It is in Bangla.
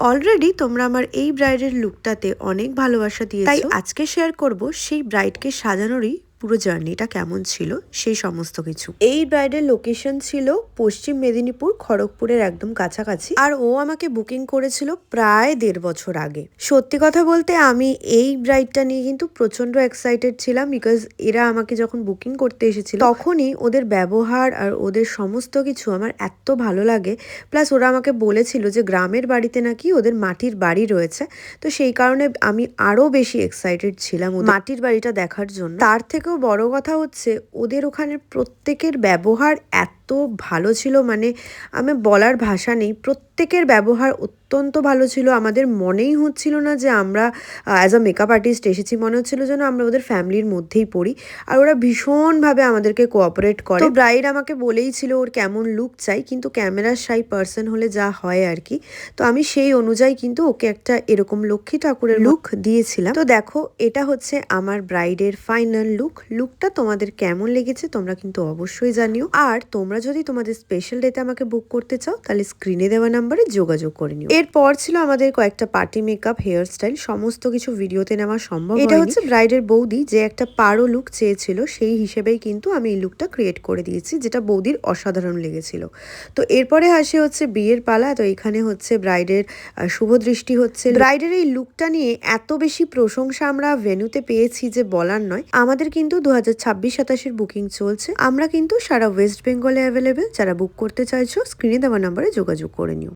অলরেডি তোমরা আমার এই ব্রাইডের লুকটাতে অনেক ভালোবাসা দিয়েছো, তাই আজকে শেয়ার করব সেই ব্রাইডকে সাজানোরই পুরো জার্নিটা কেমন ছিল সেই সমস্ত কিছু। এই ব্রাইডের লোকেশন ছিল পশ্চিম মেদিনীপুর, খড়গপুরের একদম কাছাকাছি। আর ও আমাকে বুকিং করেছিল প্রায় 1.5 বছর আগে। সত্যি কথা বলতে আমি এই ব্রাইডটা নিয়ে কিন্তু প্রচন্ড এক্সাইটেড ছিলাম, বিকজ এরা আমাকে যখন বুকিং করতে এসেছিল তখনই ওদের ব্যবহার আর ওদের সমস্ত কিছু আমার এত ভালো লাগে। প্লাস ওরা আমাকে বলেছিল যে গ্রামের বাড়িতে নাকি ওদের মাটির বাড়ি রয়েছে, তো সেই কারণে আমি আরো বেশি এক্সাইটেড ছিলাম মাটির বাড়িটা দেখার জন্য। তার থেকেও বড় কথা হচ্ছে ওদের ওখানে প্রত্যেকের ব্যবহার এত ভালো ছিল, মানে আমি বলার ভাষা নেই। প্রত্যেকের ব্যবহার অত্যন্ত ভালো ছিল। আমাদের মনেই হচ্ছিল না যে আমরা অ্যাজ আ মেকআপ আর্টিস্ট এসেছি, মনে হচ্ছিল যেন আমরা ওদের ফ্যামিলির মধ্যেই পড়ি। আর ওরা ভীষণভাবে আমাদেরকে কোঅপারেট করে। তো ব্রাইড আমাকে বলেই ছিল ওর কেমন লুক চাই, কিন্তু ক্যামেরার শাই পার্সন হলে যা হয় আর কি। তো আমি সেই অনুযায়ী কিন্তু ওকে একটা এরকম লক্ষ্মী ঠাকুরের লুক দিয়েছিলাম। তো দেখো, এটা হচ্ছে আমার ব্রাইডের ফাইনাল লুকটা তোমাদের কেমন লেগেছে তোমরা কিন্তু অবশ্যই জানিও। আর তোমরা যদি তোমাদের স্পেশাল ডেতে আমাকে বুক করতে চাও তাহলে স্ক্রিনে দেওয়া নাম্বারে যোগাযোগ করে নিও। এরপর ছিল আমাদের কয়েকটা পার্টি মেকআপ, হেয়ার স্টাইল, সমস্ত কিছু ভিডিওতে নেওয়া সম্ভব হয়নি। এটা হচ্ছে ব্রাইডের বৌদি যে একটা পারো লুক চেয়েছিল, সেই হিসেবেই কিন্তু আমি এই লুকটা ক্রিয়েট করে দিয়েছি, যেটা বৌদির অসাধারণ লেগেছিল। তো এরপরে আসে হচ্ছে বিয়ের পালা। তো এখানে হচ্ছে ব্রাইডের শুভ দৃষ্টি হচ্ছে। ব্রাইডের এই লুকটা নিয়ে এত বেশি প্রশংসা আমরা ভেন্যুতে পেয়েছি যে বলার নয়। আমাদের কিন্তু 2026-27 বুকিং চলছে। আমরা কিন্তু সারা ওয়েস্ট বেঙ্গলে অ্যাভেলেবেল। যারা বুক করতে চাইছো স্ক্রিনে দেওয়া নাম্বারে যোগাযোগ করে নিও।